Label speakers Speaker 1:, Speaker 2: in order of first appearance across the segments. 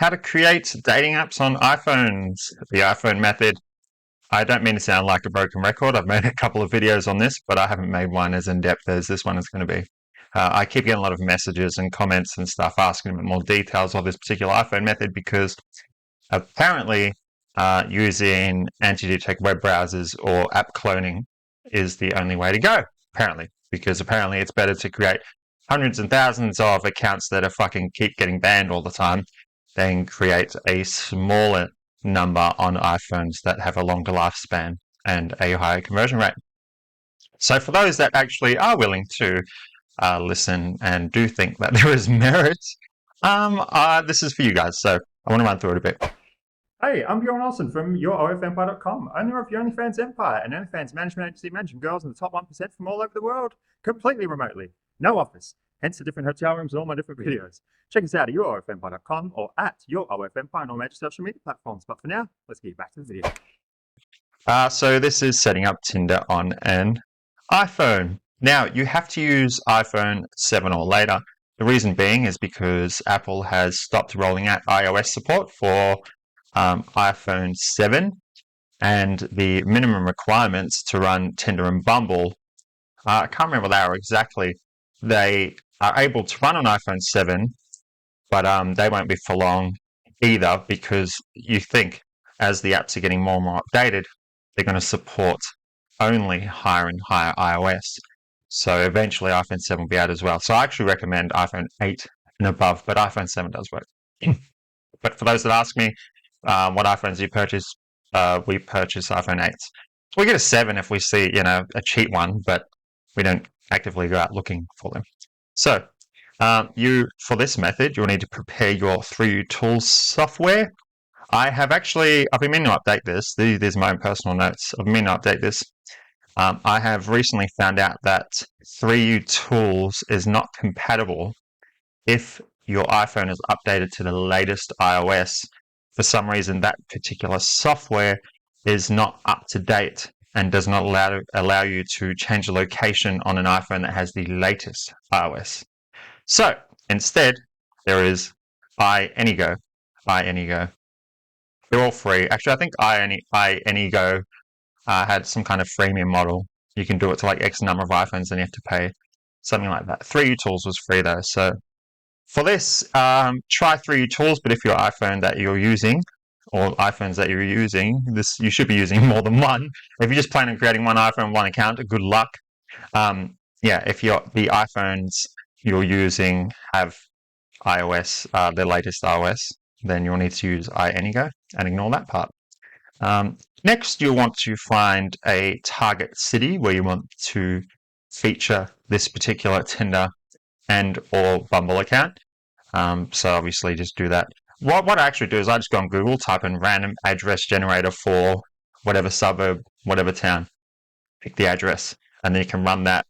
Speaker 1: how to create dating apps on iPhones, the iPhone method. I don't mean to sound like a broken record. I've made a couple of videos on this, but I haven't made one as in-depth as this one is going to be. I keep getting a lot of messages and comments and stuff asking me more details of this particular iPhone method because apparently using anti-detect web browsers or app cloning is the only way to go, apparently, because apparently it's better to create hundreds and thousands of accounts that are fucking keep getting banned all the time than create a smaller number on iPhones that have a longer lifespan and a higher conversion rate. So for those that actually are willing to listen and do think that there is merit, this is for you guys. So I want to run through it a bit.
Speaker 2: Hey, I'm Bjorn Olsen from YourOFEmpire.com, owner of the OnlyFans Empire, an OnlyFans management agency managing girls in the top 1% from all over the world, completely remotely. No office, hence the different hotel rooms and all my different videos. Check us out at YourOFEmpire.com or at YourOFEmpire on all major social media platforms. But for now, let's get back to the video.
Speaker 1: So this is setting up Tinder on an iPhone. Now, you have to use iPhone 7 or later. The reason being is because Apple has stopped rolling out iOS support for iPhone 7, and the minimum requirements to run Tinder and Bumble, I can't remember what they are exactly. They are able to run on iPhone 7, but they won't be for long either, because you think as the apps are getting more and more updated, they're going to support only higher and higher iOS. So eventually iPhone 7 will be out as well. So I actually recommend iPhone 8 and above, but iPhone 7 does work. But for those that ask me, what iPhones do you purchase? We purchase iPhone 8s. We get a 7 if we see, a cheap one, but we don't actively go out looking for them. So for this method, you'll need to prepare your 3U Tools software. I've been meaning to update this. These are my own personal notes. I've been meaning to update this. I have recently found out that 3U Tools is not compatible if your iPhone is updated to the latest iOS. For some reason, that particular software is not up to date and does not allow you to change the location on an iPhone that has the latest iOS. So instead, there is iAnyGo. iAnyGo. They're all free. Actually, I think iAnyGo had some kind of freemium model. You can do it to like X number of iPhones and you have to pay something like that. 3U Tools was free though. So for this, try 3U Tools, but if your iPhone that you're using or iPhones that you're using, you should be using more than one. If you just plan on creating one iPhone, one account, good luck. If the iPhones you're using have iOS, the latest iOS, then you'll need to use iAnyGo and ignore that part. Next, you'll want to find a target city where you want to feature this particular Tinder and or Bumble account. So obviously just do that. What I actually do is I just go on Google, type in random address generator for whatever suburb, whatever town, pick the address, and then you can run that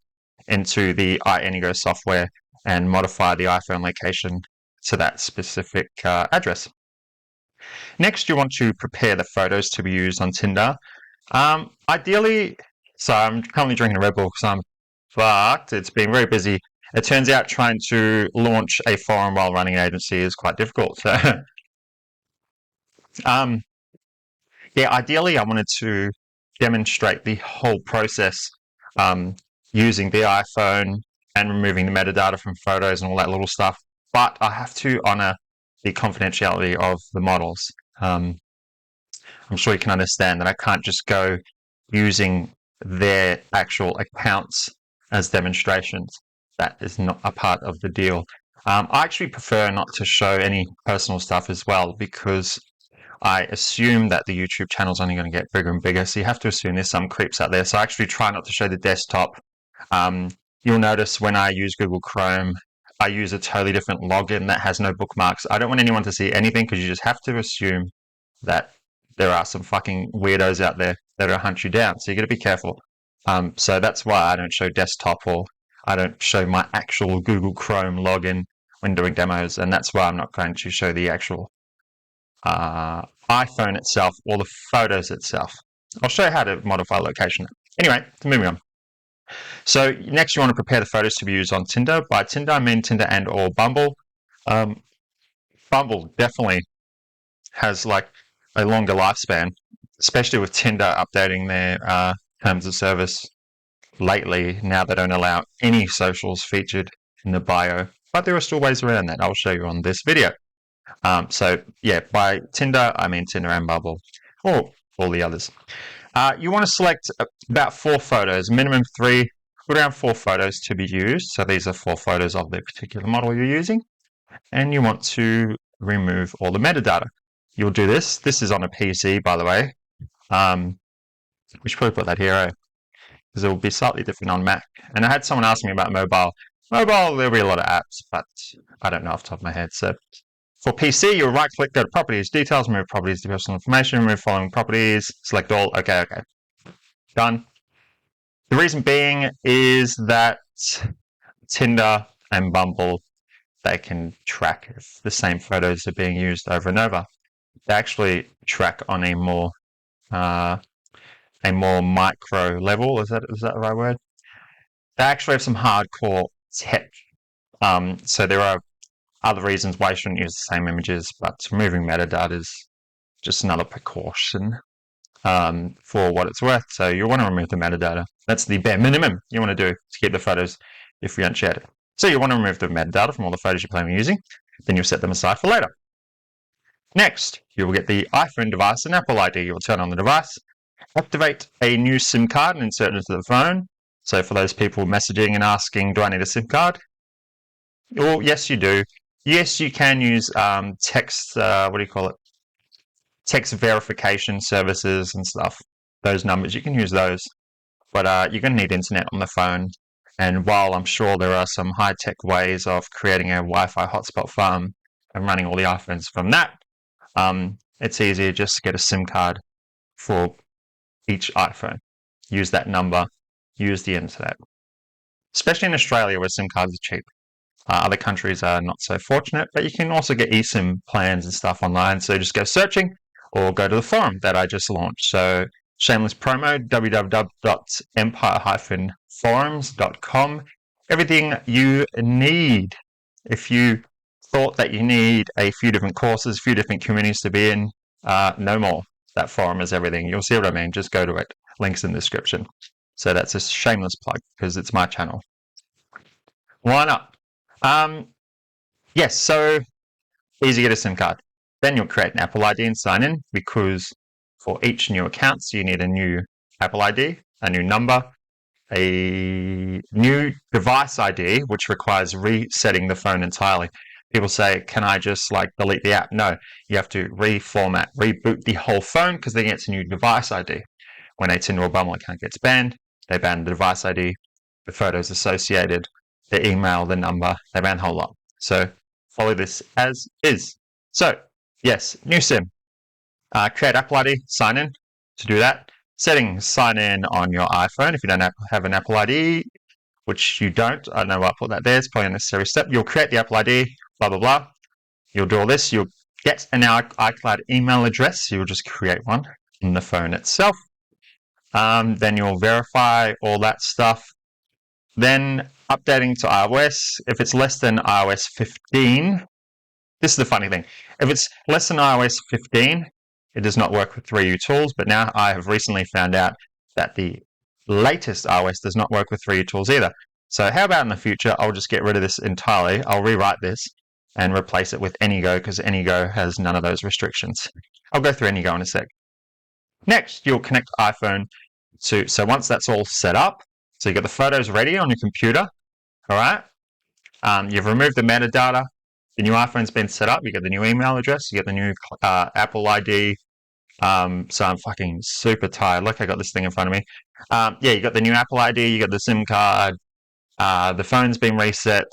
Speaker 1: into the iAnyGo software and modify the iPhone location to that specific address. Next, you want to prepare the photos to be used on Tinder. Ideally, so I'm currently drinking a Red Bull because I'm fucked. It's been very busy. It turns out trying to launch a forum while running an agency is quite difficult. So, ideally, I wanted to demonstrate the whole process using the iPhone and removing the metadata from photos and all that little stuff. But I have to honor the confidentiality of the models. I'm sure you can understand that I can't just go using their actual accounts as demonstrations. That is not a part of the deal. I actually prefer not to show any personal stuff as well because I assume that the YouTube channel is only going to get bigger and bigger. So you have to assume there's some creeps out there. So I actually try not to show the desktop. You'll notice when I use Google Chrome, I use a totally different login that has no bookmarks. I don't want anyone to see anything because you just have to assume that there are some fucking weirdos out there that will hunt you down. So you got to be careful. So that's why I don't show desktop or I don't show my actual Google Chrome login when doing demos. And that's why I'm not going to show the actual iPhone itself or the photos itself. I'll show you how to modify location. Anyway, moving on. So next you want to prepare the photos to be used on Tinder. By Tinder, I mean Tinder and or Bumble. Bumble, definitely has like a longer lifespan, especially with Tinder updating their terms of service lately. Now they don't allow any socials featured in the bio, but there are still ways around that. I'll show you on this video. So yeah, by Tinder, I mean Tinder and Bumble, or all the others. You want to select about 4 photos, minimum 3, put around 4 photos to be used. So these are 4 photos of the particular model you're using. And you want to remove all the metadata. You'll do this. This is on a PC, by the way. We should probably put that here, because it will be slightly different on Mac. And I had someone ask me about mobile. Mobile, there'll be a lot of apps, but I don't know off the top of my head. So for PC, you'll right-click, go to Properties, Details, remove Properties, personal information, remove following properties, select all. Okay. Done. The reason being is that Tinder and Bumble, they can track if the same photos are being used over and over. They actually track on a more micro level. Is that the right word? They actually have some hardcore tech. So there are other reasons why you shouldn't use the same images, but removing metadata is just another precaution for what it's worth. So you want to remove the metadata. That's the bare minimum you want to do to keep the photos differentiated. So you want to remove the metadata from all the photos you plan on using. Then you'll set them aside for later. Next, you will get the iPhone device and Apple ID. You will turn on the device, activate a new SIM card and insert it into the phone. So for those people messaging and asking, do I need a SIM card? Well, yes, you do. Yes, you can use text, text verification services and stuff. Those numbers, you can use those. But you're going to need internet on the phone. And while I'm sure there are some high-tech ways of creating a Wi-Fi hotspot farm and running all the iPhones from that, it's easier just to get a SIM card for each iPhone. Use that number, use the internet. Especially in Australia where SIM cards are cheap. Other countries are not so fortunate, but you can also get eSIM plans and stuff online. So just go searching or go to the forum that I just launched. So shameless promo, www.empire-forums.com. Everything you need. If you thought that you need a few different courses, a few different communities to be in, no more. That forum is everything. You'll see what I mean. Just go to it. Links in the description. So that's a shameless plug because it's my channel. Why not? Yes, so easy to get a SIM card. Then you'll create an Apple ID and sign in, because for each new account, so you need a new Apple ID, a new number, a new device ID, which requires resetting the phone entirely. People say, can I just delete the app? No, you have to reformat, reboot the whole phone, because then it's a new device ID. When a Tinder or Bumble account gets banned, they ban the device ID, the photos associated, the email, the number, they ban the whole lot. So follow this as is. So yes, new SIM. Create Apple ID, sign in. To do that, settings, sign in on your iPhone. If you don't have an Apple ID, which you don't, I don't know why I put that there. It's probably a necessary step. You'll create the Apple ID, blah, blah, blah. You'll do all this. You'll get an iCloud email address. You'll just create one in the phone itself. Then you'll verify all that stuff. Then updating to iOS. If it's less than iOS 15, this is the funny thing. If it's less than iOS 15, it does not work with 3U tools, but now I have recently found out that the latest iOS does not work with 3U tools either. So how about in the future, I'll just get rid of this entirely. I'll rewrite this and replace it with AnyGo, because AnyGo has none of those restrictions. I'll go through AnyGo in a sec. Next, you'll connect iPhone to, so once that's all set up, so you got the photos ready on your computer, all right? You've removed the metadata. The new iPhone's been set up. You get the new email address. You get the new Apple ID. So I'm fucking super tired. Look, I got this thing in front of me. Yeah, you got the new Apple ID. You got the SIM card. The phone's been reset.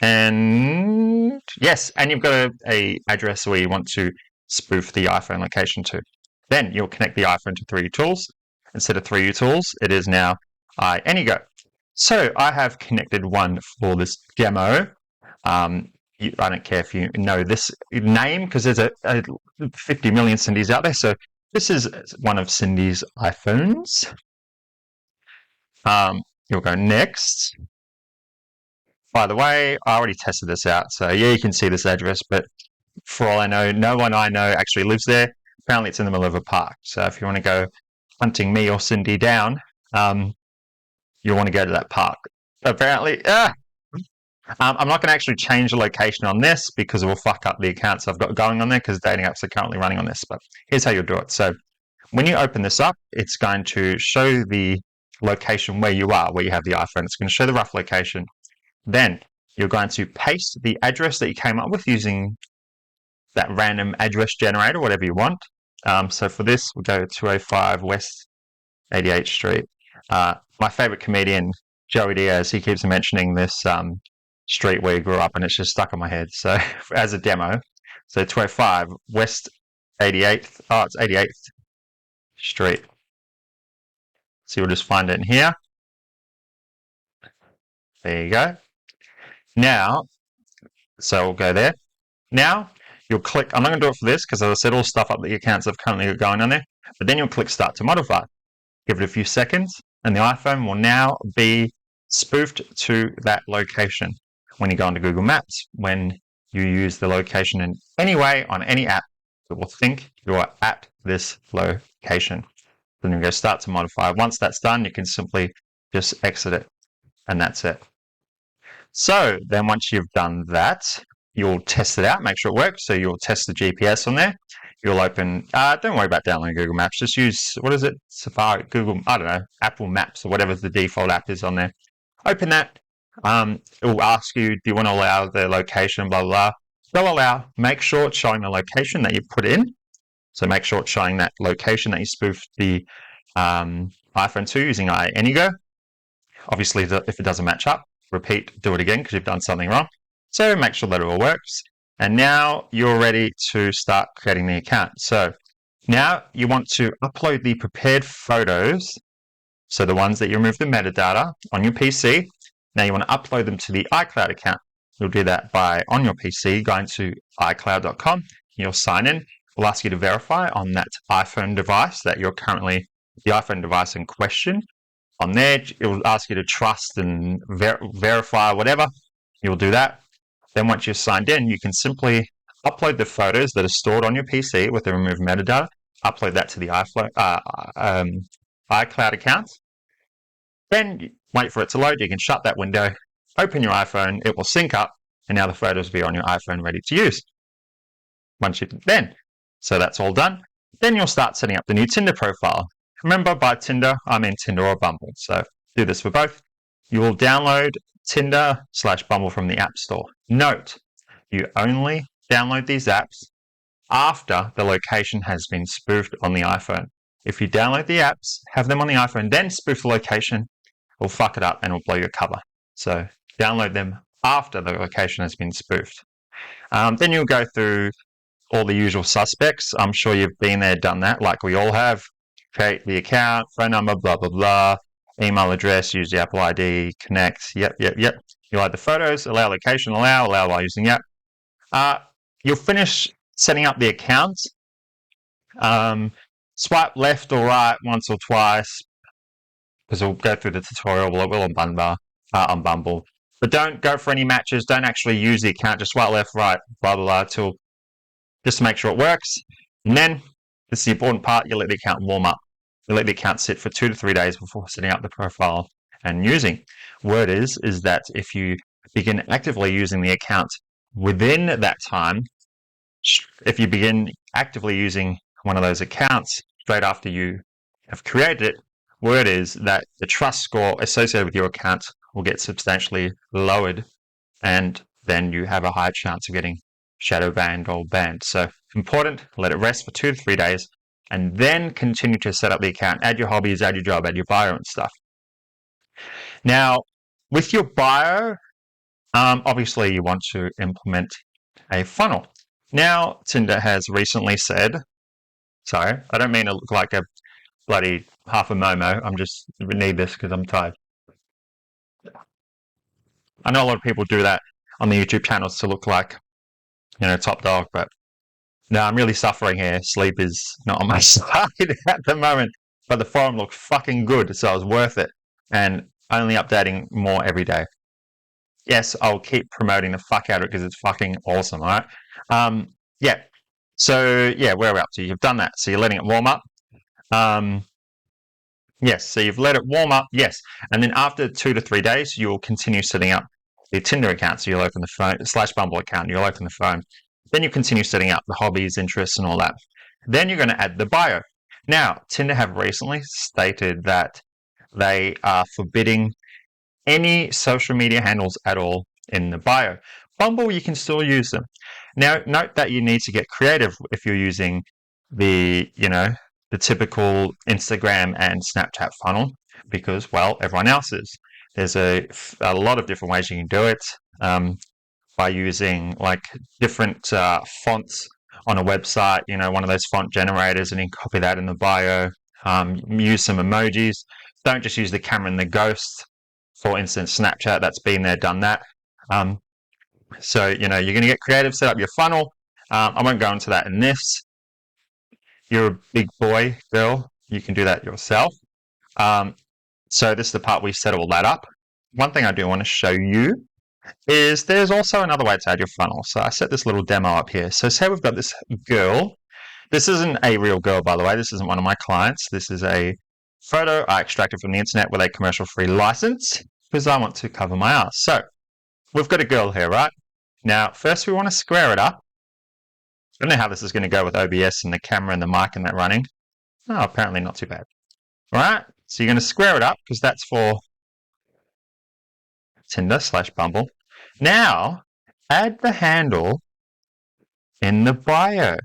Speaker 1: And yes, and you've got a address where you want to spoof the iPhone location to. Then you'll connect the iPhone to 3U tools. Instead of 3U tools, it is now AnyGo. So I have connected one for this demo. I don't care if you know this name, because there's a 50 million Cindy's out there. So this is one of Cindy's iPhones. You'll go next. By the way, I already tested this out. So yeah, you can see this address, but For all I know, no one I know actually lives there. Apparently, it's in the middle of a park. So if you want to go hunting me or Cindy down, you want to go to that park. Apparently, I'm not going to actually change the location on this because it will fuck up the accounts I've got going on there because dating apps are currently running on this. But here's how you'll do it. So when you open this up, it's going to show the location where you are, where you have the iPhone. It's going to show the rough location. Then you're going to paste the address that you came up with using that random address generator, whatever you want. So for this, we'll go 205 West 88th Street. My favorite comedian, Joey Diaz, he keeps mentioning this street where he grew up, and it's just stuck in my head. So as a demo, so 205 West 88th, it's 88th Street. So you'll just find it in here. There you go. Now, so we'll go there. Now, you'll click, I'm not going to do it for this because as I said, all stuff up the accounts I've currently got going on there, but then you'll click Start to Modify. Give it a few seconds, and the iPhone will now be spoofed to that location. When you go into Google Maps, when you use the location in any way on any app, it will think you are at this location. Then you go Start to Modify. Once that's done, you can simply just exit it, and that's it. So then once you've done that, you'll test it out, make sure it works. So you'll test the GPS on there. You'll open, don't worry about downloading Google Maps. Just use, what is it? Safari, Google, I don't know, Apple Maps or whatever the default app is on there. Open that. It will ask you, do you want to allow the location, blah, blah, blah. They'll allow, make sure it's showing the location that you put in. So make sure it's showing that location that you spoofed the iPhone to using iAnyGo. Obviously, if it doesn't match up, repeat, do it again because you've done something wrong. So make sure that it all works. And now you're ready to start creating the account. So now you want to upload the prepared photos. So the ones that you remove the metadata on your PC. Now you want to upload them to the iCloud account. You'll do that by, on your PC, going to iCloud.com. You'll sign in. We'll ask you to verify on that iPhone device that you're currently, the iPhone device in question. On there, it will ask you to trust and verify whatever. You'll do that. Then once you're signed in, you can simply upload the photos that are stored on your PC with the removed metadata, upload that to the iCloud account. Then wait for it to load. You can shut that window, open your iPhone, it will sync up, and now the photos will be on your iPhone ready to use. So that's all done. Then you'll start setting up the new Tinder profile. Remember, by Tinder, I mean Tinder or Bumble. So do this for both. You will download Tinder/Bumble from the App Store. Note, you only download these apps after the location has been spoofed on the iPhone. If you download the apps, have them on the iPhone, then spoof the location, it will fuck it up and it will blow your cover. So download them after the location has been spoofed. Then you'll go through all the usual suspects. I'm sure you've been there, done that, like we all have. Create the account, phone number, blah, blah, blah. Email address, use the Apple ID, connect, yep. You add the photos, allow location, allow while using the app. You'll finish setting up the account. Swipe left or right once or twice, because we'll go through the tutorial, we'll on Bumble. But don't go for any matches, don't actually use the account, just swipe left, right, blah, blah, blah, just to make sure it works. And then, this is the important part, you let the account warm up. You let the account sit for 2 to 3 days before setting up the profile and using. Word is that if you begin actively using the account within that time, if you begin actively using one of those accounts straight after you have created it, word is that the trust score associated with your account will get substantially lowered, and then you have a higher chance of getting shadow banned or banned. So important, let it rest for 2 to 3 days, and then continue to set up the account, add your hobbies, add your job, add your bio and stuff. Now, with your bio, obviously you want to implement a funnel. Now, Tinder has recently said, sorry, I don't mean to look like a bloody half a momo, I need this because I'm tired. I know a lot of people do that on the YouTube channels to look like, top dog, but no, I'm really suffering here. Sleep is not on my side at the moment, but the forum looked fucking good, so it was worth it. And only updating more every day. Yes, I'll keep promoting the fuck out of it because it's fucking awesome, alright? Yeah. So yeah, where are we up to? You've done that. So you're letting it warm up. Um, yes. So you've let it warm up. Yes. And then after 2 to 3 days, you'll continue setting up your Tinder account. So you'll open the phone / Bumble account. You'll open the phone. Then you continue setting up the hobbies, interests, and all that. Then you're going to add the bio. Now, Tinder have recently stated that they are forbidding any social media handles at all in the bio. Bumble, you can still use them. Now, note that you need to get creative if you're using the typical Instagram and Snapchat funnel because, well, everyone else is. There's a lot of different ways you can do it by using like different fonts on a website, one of those font generators, and you can copy that in the bio. Use some emojis. Don't just use the camera and the ghost. For instance, Snapchat, that's been there, done that. So, you're going to get creative, set up your funnel. I won't go into that in this. You're a big boy, girl. You can do that yourself. So this is the part we set all that up. One thing I do want to show you is there's also another way to add your funnel. So I set this little demo up here. So say we've got this girl. This isn't a real girl, by the way. This isn't one of my clients. This is a photo I extracted from the internet with a commercial-free license because I want to cover my ass. So we've got a girl here, right? Now, first we want to square it up. I don't know how this is going to go with OBS and the camera and the mic and that running. Oh, apparently not too bad. All right, so you're going to square it up because that's for Tinder / Bumble. Now, add the handle in the bio.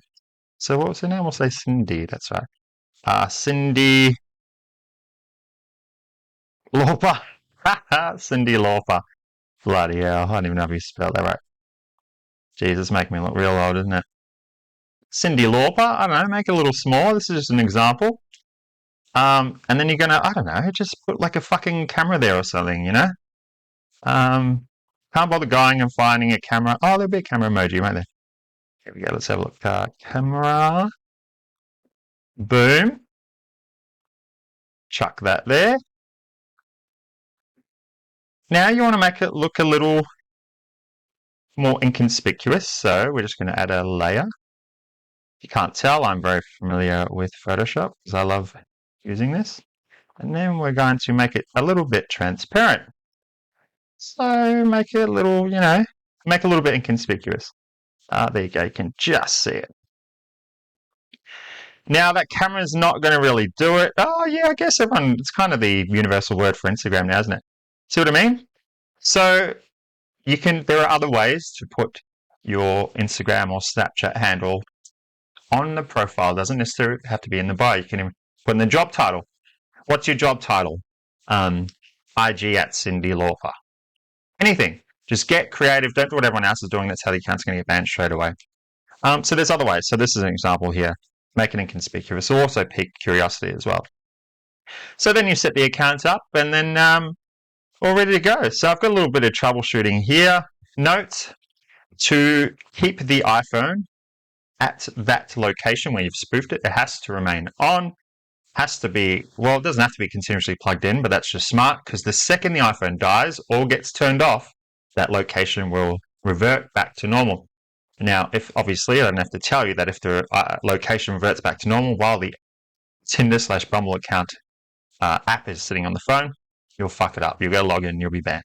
Speaker 1: So what was her name? We'll say Cindy. That's right. Cindy Lauper. Cindy Lauper. Bloody hell. I don't even know if you spelled that right. Jesus, make me look real old, isn't it? Cindy Lauper. I don't know. Make it a little smaller. This is just an example. And then you're going to, I don't know, just put like a fucking camera there or something, can't bother going and finding a camera. Oh, there'll be a camera emoji, won't there? Here we go. Let's have a look. Camera. Boom. Chuck that there. Now you want to make it look a little more inconspicuous. So we're just going to add a layer. If you can't tell, I'm very familiar with Photoshop because I love using this. And then we're going to make it a little bit transparent. So make it a little, make it a little bit inconspicuous. There you go. You can just see it. Now that camera's not going to really do it. Oh yeah, I guess it's kind of the universal word for Instagram now, isn't it? See what I mean? So there are other ways to put your Instagram or Snapchat handle on the profile. It doesn't necessarily have to be in the bio. You can even put in the job title. What's your job title? IG at Cindy Lauper. Anything. Just get creative. Don't do what everyone else is doing. That's how the account's going to get banned straight away. So there's other ways. So this is an example here. Make it inconspicuous. Also pique curiosity as well. So then you set the account up and then all ready to go. So I've got a little bit of troubleshooting here. Note to keep the iPhone at that location where you've spoofed it. It has to remain on. Has to be, well, it doesn't have to be continuously plugged in, but that's just smart because the second the iPhone dies or gets turned off, that location will revert back to normal. Now, if obviously, I don't have to tell you that if the location reverts back to normal while the Tinder / Bumble account app is sitting on the phone, you'll fuck it up. You'll go log in, you'll be banned.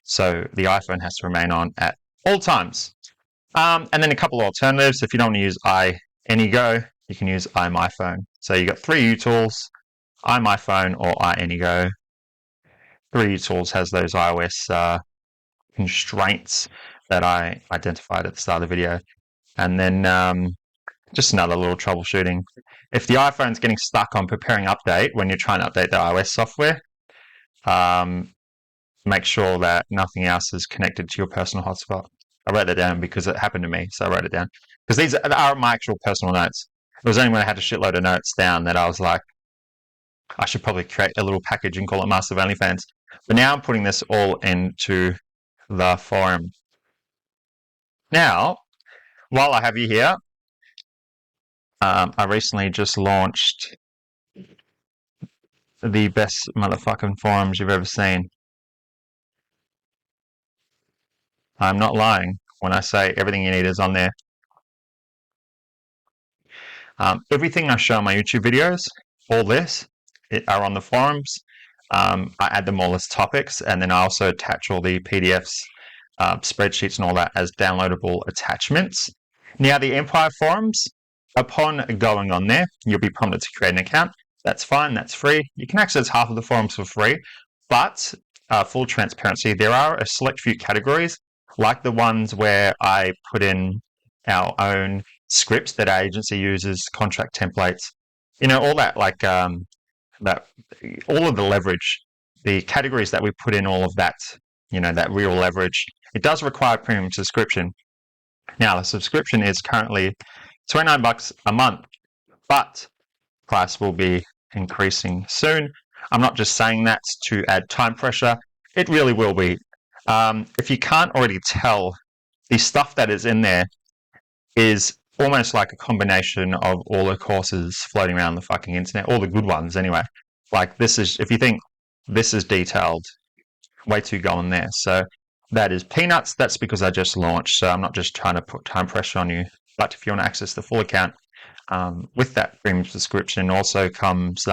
Speaker 1: So the iPhone has to remain on at all times. And then a couple of alternatives. If you don't want to use iAnyGo, you can use iMyPhone. So you've got 3U-Tools, iMyPhone or iAnyGo. 3U-Tools has those iOS constraints that I identified at the start of the video. And then just another little troubleshooting. If the iPhone's getting stuck on preparing update when you're trying to update the iOS software, make sure that nothing else is connected to your personal hotspot. I wrote that down because it happened to me, so I wrote it down. Because these are my actual personal notes. It was only when I had a shitload of notes down that I was like, I should probably create a little package and call it Master of OnlyFans. But now I'm putting this all into the forum. Now, while I have you here, I recently just launched the best motherfucking forums you've ever seen. I'm not lying when I say everything you need is on there. Everything I show in my YouTube videos, all this, are on the forums. I add them all as topics, and then I also attach all the PDFs, spreadsheets, and all that as downloadable attachments. Now, the Empire forums, upon going on there, you'll be prompted to create an account. That's fine, that's free. You can access half of the forums for free, but full transparency, there are a select few categories, like the ones where I put in our own scripts that our agency uses, contract templates, all that, like that, all of the leverage, the categories that we put in, all of that, that real leverage. It does require premium subscription. Now, the subscription is currently $29 a month, but price will be increasing soon. I'm not just saying that to add time pressure. It really will be. If you can't already tell, the stuff that is in there is almost like a combination of all the courses floating around the fucking internet, all the good ones anyway. Like this is, if you think this is detailed, way to go on there. So that is peanuts. That's because I just launched, so I'm not just trying to put time pressure on you. But if you want to access the full account, with that premium subscription also comes,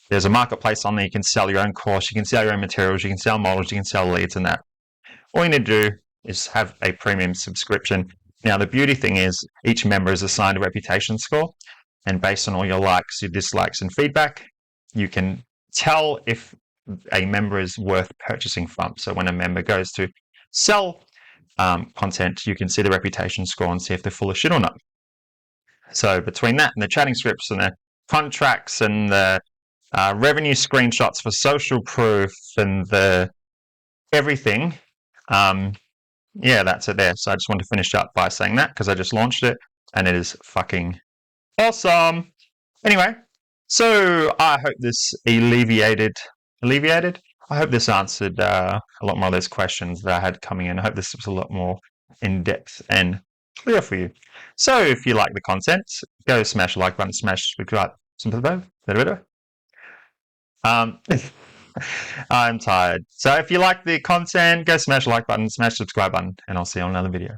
Speaker 1: there's a marketplace on there. You can sell your own course, you can sell your own materials, you can sell models, you can sell leads and that. All you need to do is have a premium subscription. Now, the beauty thing is each member is assigned a reputation score, and based on all your likes, your dislikes, and feedback, you can tell if a member is worth purchasing from. So when a member goes to sell content, you can see the reputation score and see if they're full of shit or not. So between that and the chatting scripts and the contracts and the revenue screenshots for social proof and the everything, yeah, that's it there. So I just want to finish up by saying that because I just launched it and it is fucking awesome. Anyway, so I hope this alleviated? I hope this answered a lot more of those questions that I had coming in. I hope this was a lot more in-depth and clear for you. So if you like the content, go smash the like button, smash subscribe. I'm tired. So if you like the content, go smash the like button, smash the subscribe button, and I'll see you on another video.